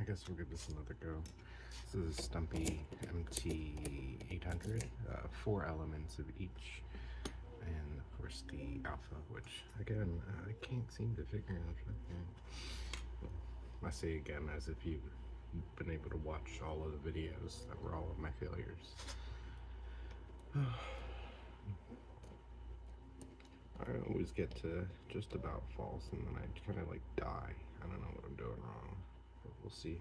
I guess we'll give this another go. This is a Stumpy MT800, 4 elements of each, and of course the alpha, which again, I can't seem to figure out. I say again as if you've been able to watch all of the videos that were all of my failures. I always get to just about false and then I kind of like die. I don't know what I'm doing wrong, but we'll see.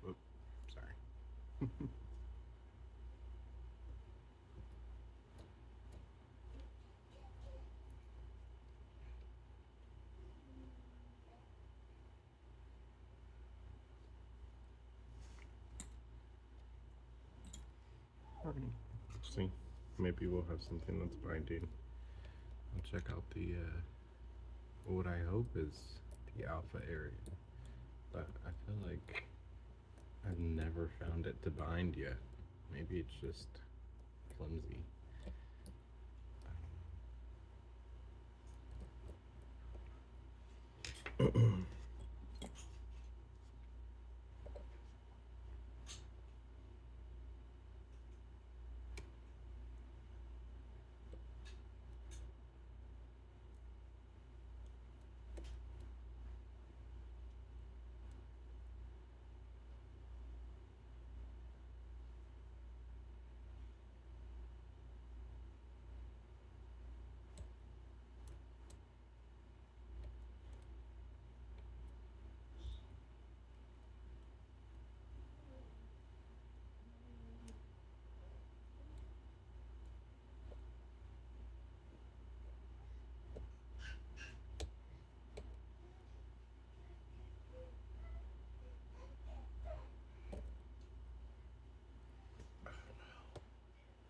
Oops, sorry. See, maybe we'll have something that's binding. I'll check out the what I hope is the alpha area, but I feel like I've never found it to bind yet. Maybe it's just flimsy.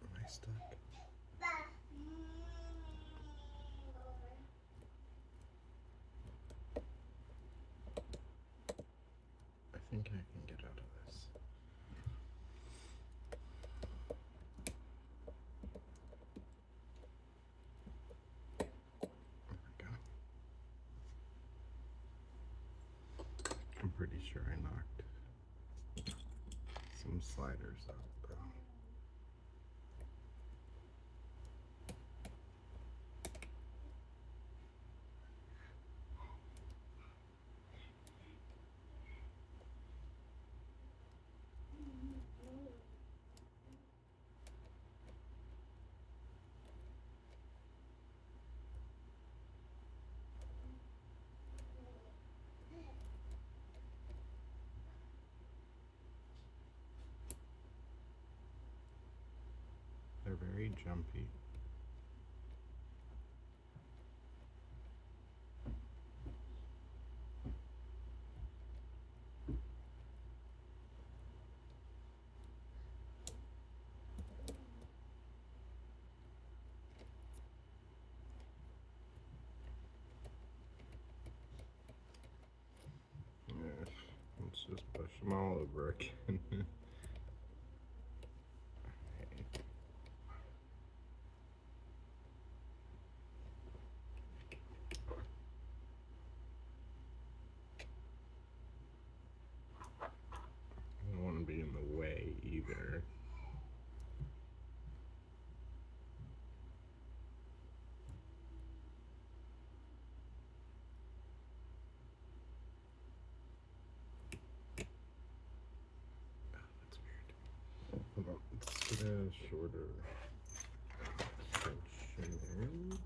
Am I stuck? I think I can get out of this. There we go. I'm pretty sure I knocked some sliders out though. They're very jumpy. Yeah, let's just push them all over again. I don't want to be in the way either. Oh, that's weird. Hold on, let's get a shorter section here.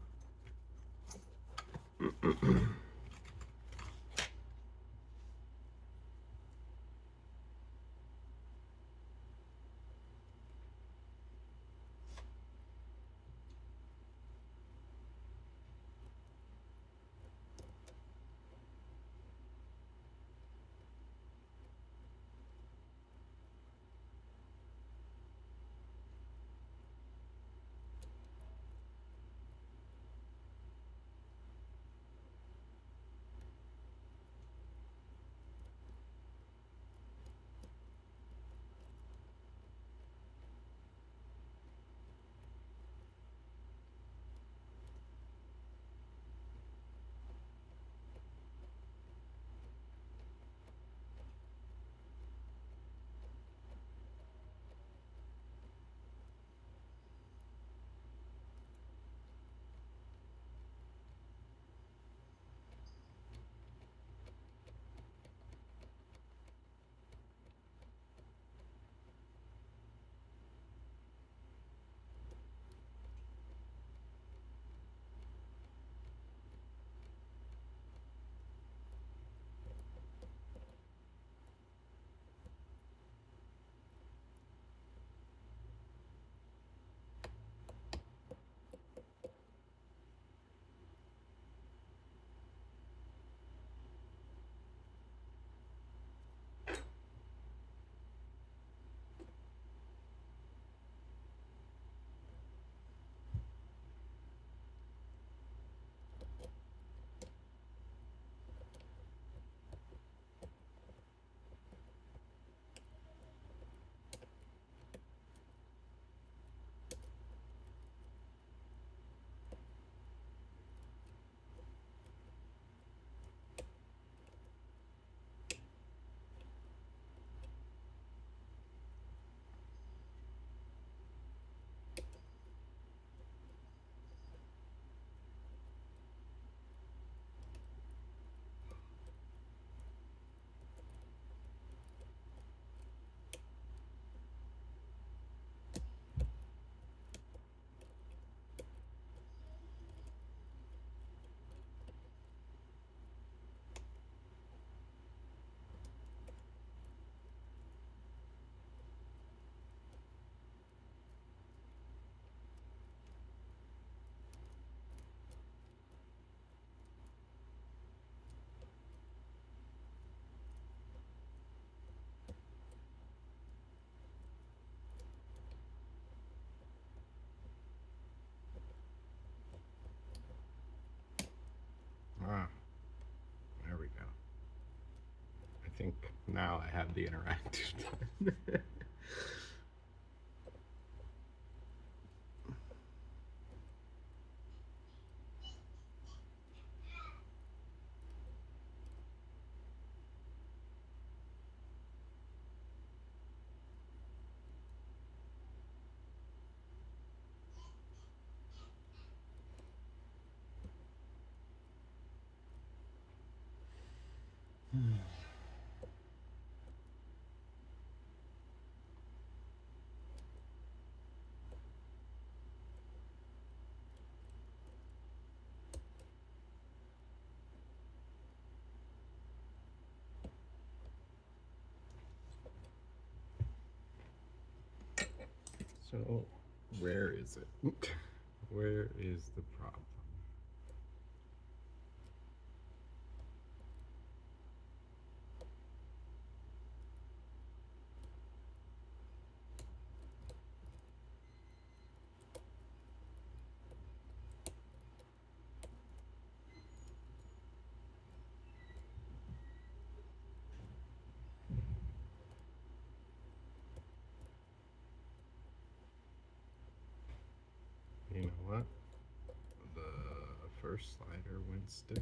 think now I have the interactive time. So, where is it? Where is the problem? You know what? The first slider went stiff.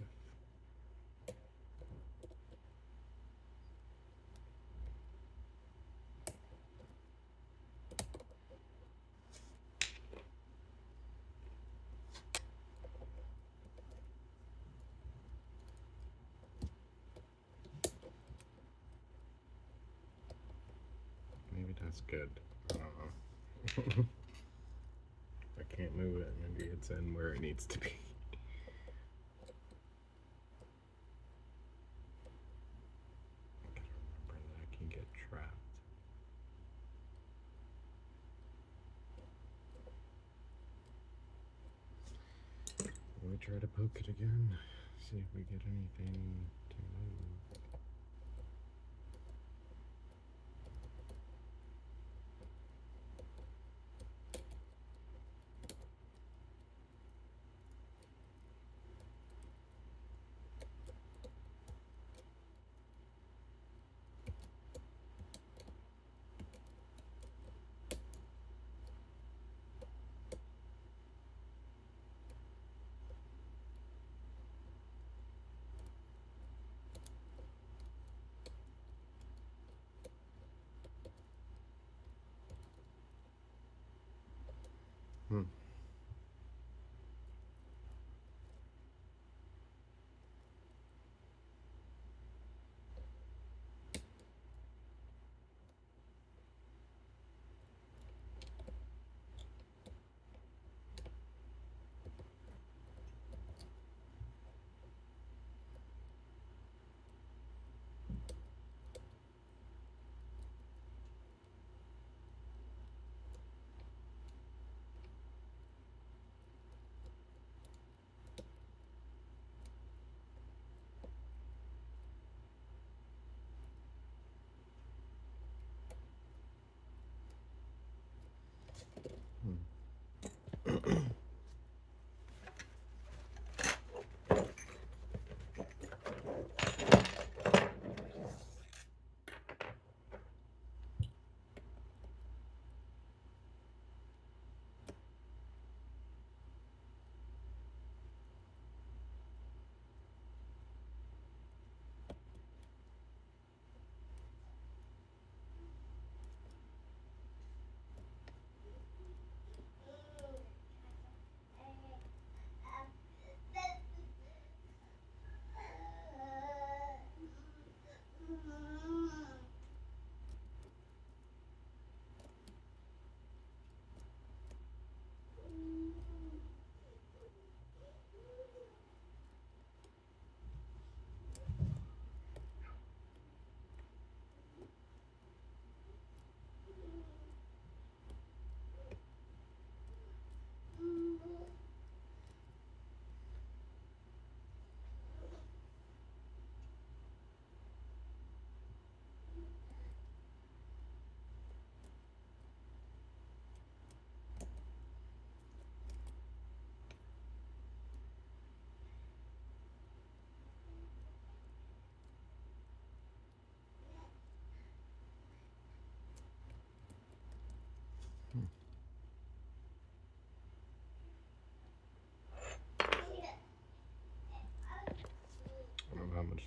Maybe that's good. I don't know. I can't move it. Maybe it's in where it needs to be. I gotta remember that I can get trapped. Let me try to poke it again. See if we get anything to move.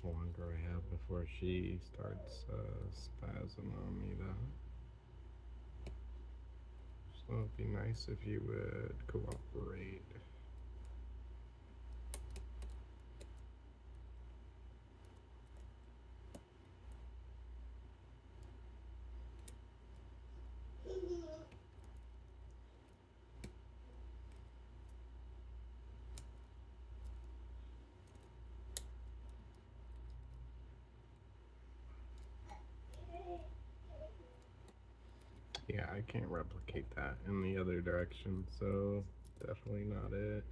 longer I have before she starts spazzing on me, though. So it'd be nice if you would cooperate. Yeah, I can't replicate that in the other direction, so definitely not it.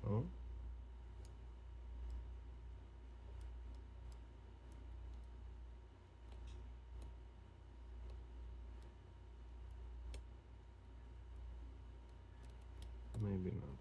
Oh. Maybe not.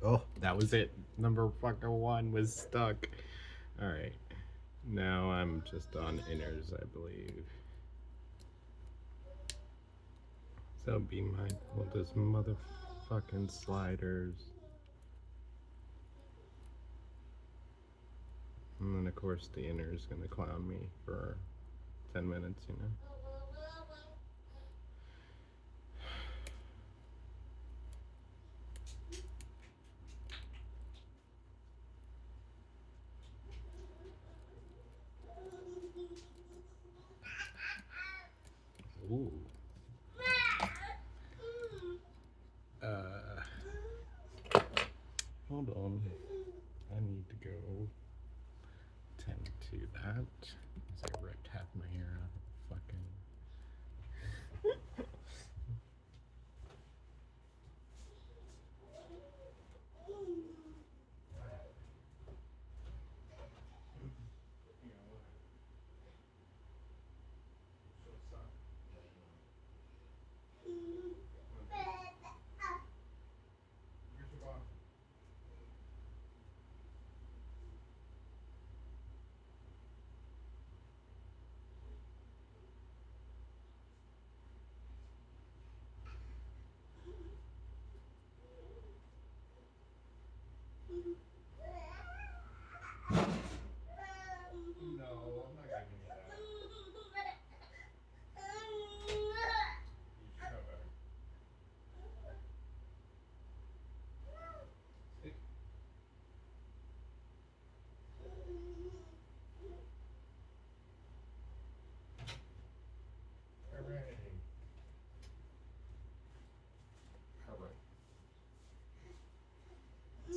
Oh, that was it. Number fucking 1 was stuck. Alright. Now I'm just on inners, I believe. So be mindful of those motherfucking sliders. And then, of course, the inner is gonna clown me for 10 minutes, you know? Ooh. Hold on. I need to go tend to that. As I ripped half my hair out of fucking.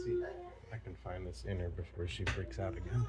See if I can find this inner before she freaks out again.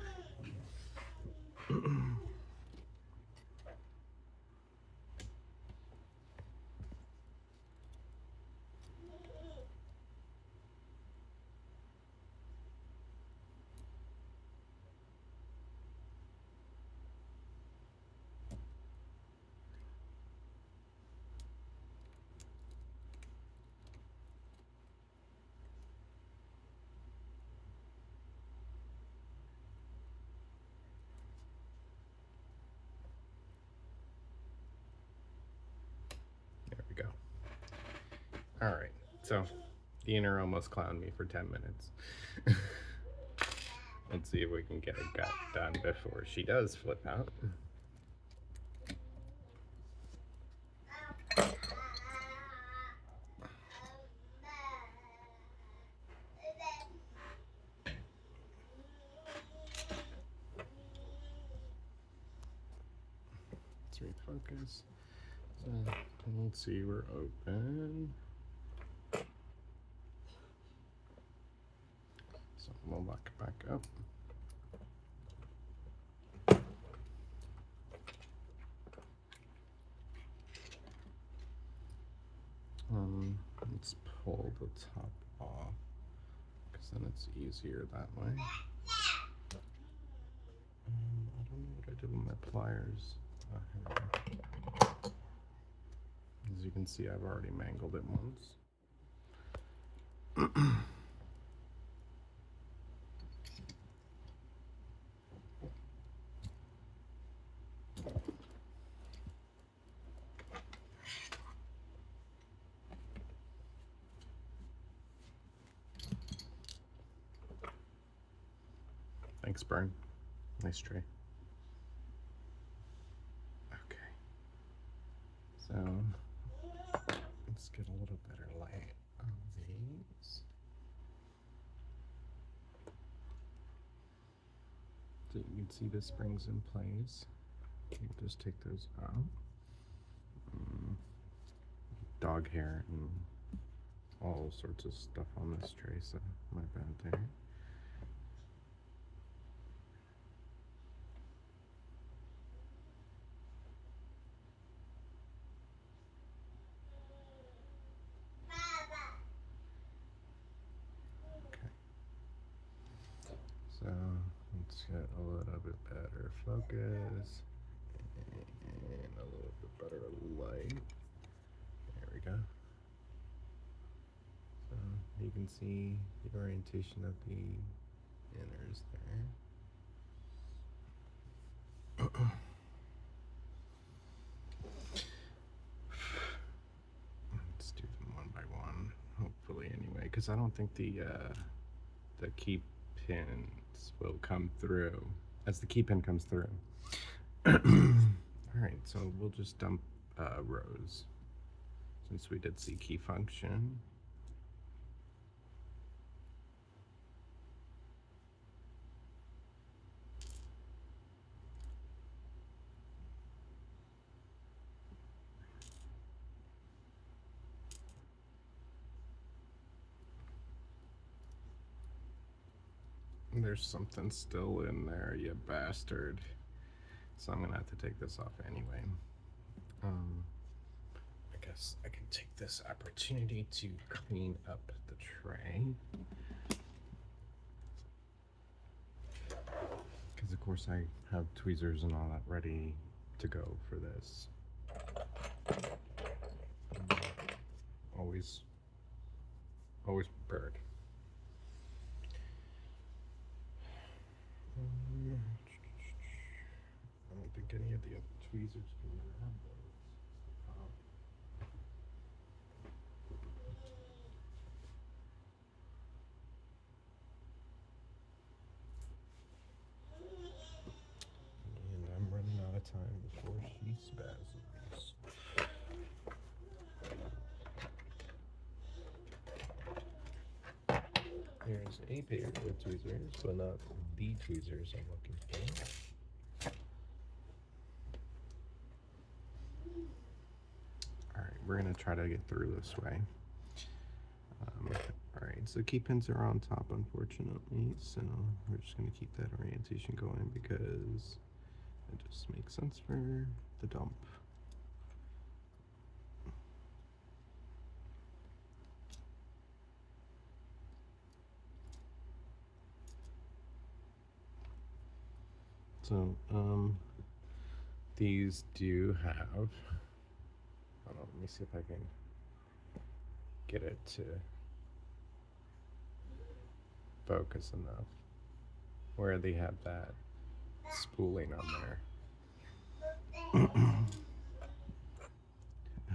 All right, so the inner almost clowned me for 10 minutes. Let's see if we can get it done before she does flip out. Let's refocus. So let's see, we're open. So we'll lock it back up. Let's pull the top off because then it's easier that way. I don't know what I did with my pliers. Here we go. As you can see, I've already mangled it once. Thanks, Bern. Nice tray. Okay. So let's get a little better light on these. So you can see the springs in place. You can just take those out. Dog hair and all sorts of stuff on this tray, so my bad there. Okay. So let's get a little bit better focus and a little bit better light. There we go. So you can see the orientation of the inners there. Let's do them one by one, hopefully anyway, because I don't think the key pins will come through as the key pin comes through. All right, so we'll just dump rows since we did see key function. There's something still in there, you bastard. So I'm gonna have to take this off anyway. I guess I can take this opportunity to clean up the tray. Because of course I have tweezers and all that ready to go for this. Always prepared. I don't think any of the other tweezers can grab those. And I'm running out of time before she spasms. Here's a pair of tweezers, but not the tweezers I'm looking for. Alright, we're going to try to get through this way. Alright, so key pins are on top, unfortunately, so we're just going to keep that orientation going because it just makes sense for the dump. So, these do have, hold on, let me see if I can get it to focus enough, where they have that spooling on there.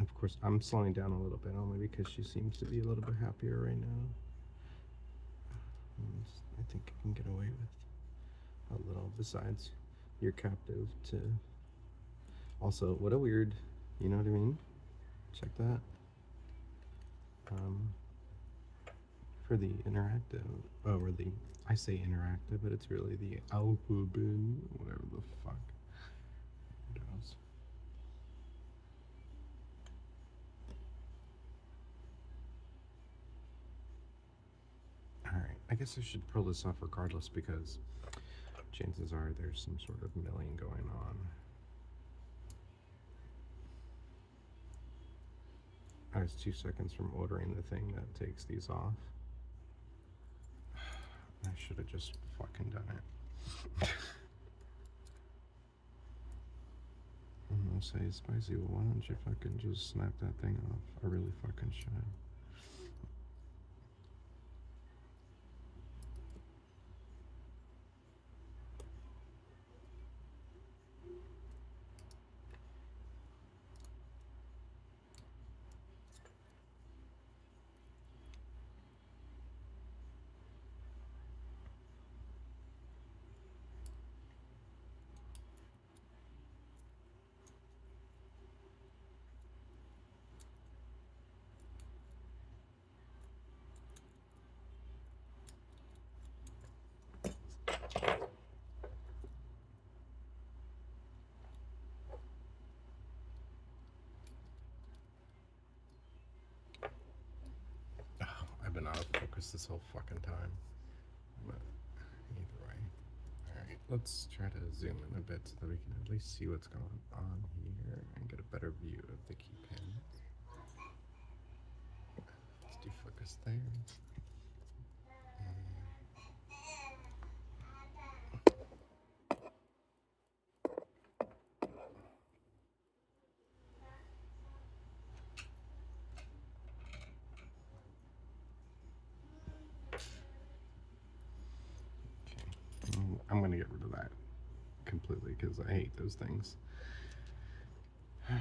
Of course, I'm slowing down a little bit only because she seems to be a little bit happier right now. I think I can get away with a little. Besides, you're captive to. Also, what a weird, you know what I mean? Check that. For the interactive, or the, I say interactive, but it's really the alpha bin, whatever the fuck it is. Alright, I guess I should pull this off regardless because chances are there's some sort of milling going on. I was 2 seconds from ordering the thing that takes these off. I should have just fucking done it. I'm gonna say, Spicy, well, why don't you fucking just snap that thing off? I really fucking should. I've been out of focus this whole fucking time. But either way. Alright, let's try to zoom in a bit so that we can at least see what's going on here and get a better view of the key pins. Let's defocus there. I'm going to get rid of that completely because I hate those things. Okay.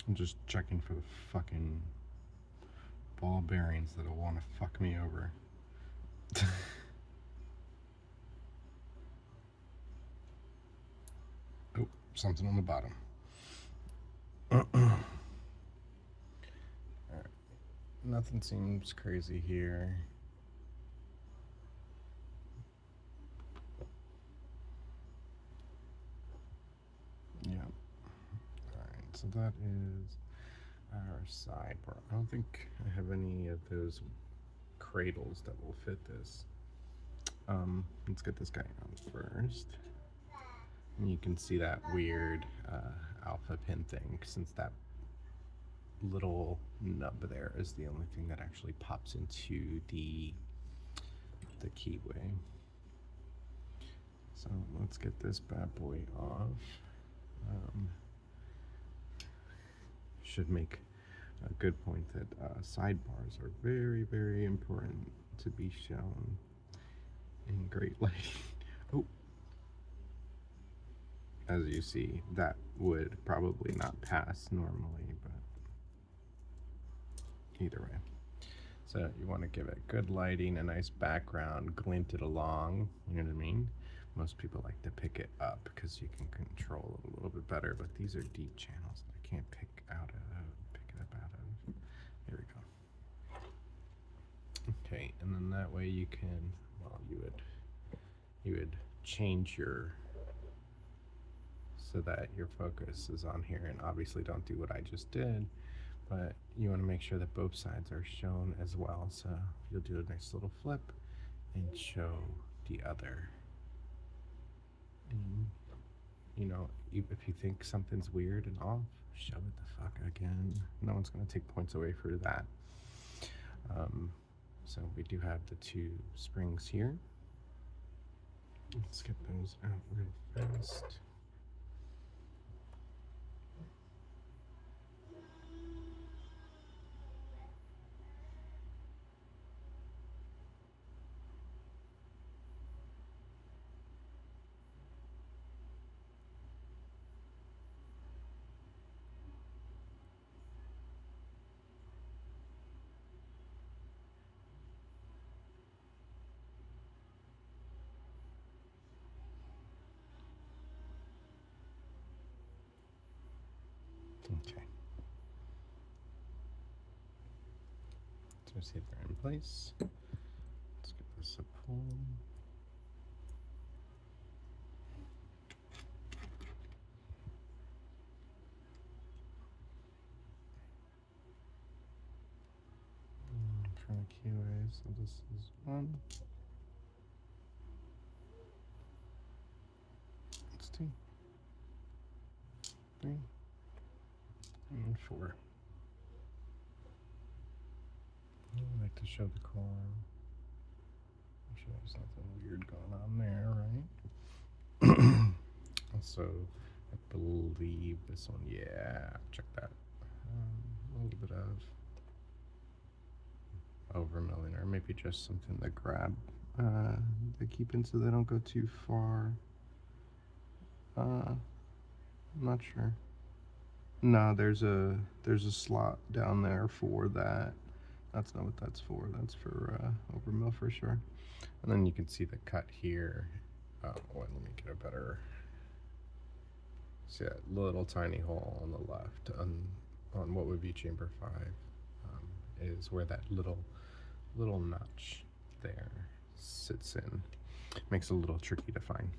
I'm just checking for the fucking ball bearings that'll want to fuck me over. Oh, something on the bottom. Alright. Nothing seems crazy here. Yeah. Alright, so that is our sidebar. I don't think I have any of those cradles that will fit this. Let's get this guy on first. And you can see that weird alpha pin thing, since that little nub there is the only thing that actually pops into the keyway. So let's get this bad boy off. Should make a good point that sidebars are very, very important to be shown in great light. Oh, as you see, that would probably not pass normally, but either way. So you want to give it good lighting, a nice background, glint it along, you know what I mean? Most people like to pick it up because you can control it a little bit better, but these are deep channels that I can't pick it up out of. Here we go. Okay, and then that way you can, well, you would change your, so that your focus is on here, and obviously don't do what I just did, but you want to make sure that both sides are shown as well. So you'll do a nice little flip and show the other. And, you know, if you think something's weird and off, shove it the fuck again. No one's gonna take points away for that. So we do have the 2 springs here. Let's get those out real fast. Okay. So see if they're in place. Let's give this a pull. For the QA, so this is 1. It's 2, 3, and 4. I like to show the car. Make sure there's nothing weird going on there, right? Also, I believe this one, yeah, check that. A little bit of overmilling, or maybe just something to grab, they keep in so they don't go too far. I'm not sure. No, there's a slot down there for that. That's not what that's for. That's for overmill for sure. And then you can see the cut here. Oh, wait, let me get a better. See that little tiny hole on the left on what would be chamber 5 is where that little notch there sits in. Makes it a little tricky to find.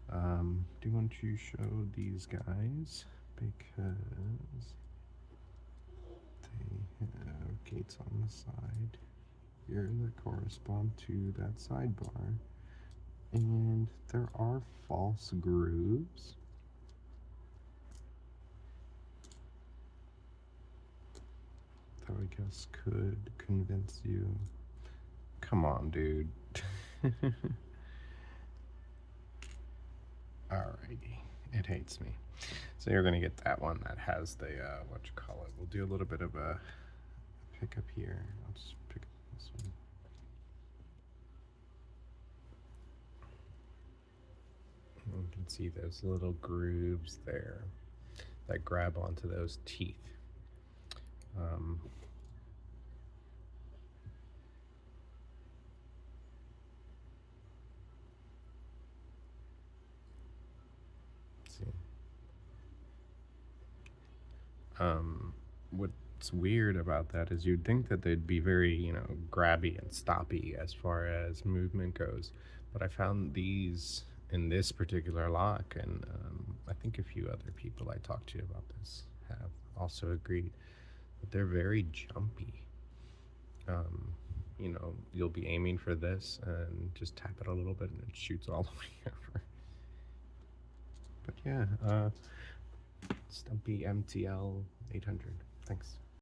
Do you want to show these guys because they have gates on the side here that correspond to that sidebar, and there are false grooves. That I guess could convince you. Come on, dude. Alrighty, it hates me. So you're gonna get that one that has the what you call it. We'll do a little bit of a pickup here. I'll just pick up this one. And you can see those little grooves there that grab onto those teeth. What's weird about that is you'd think that they'd be very, grabby and stoppy as far as movement goes. But I found these in this particular lock, and I think a few other people I talked to about this have also agreed that they're very jumpy. You'll be aiming for this and just tap it a little bit and it shoots all the way over. But yeah, Stumpy MTL 800. Thanks.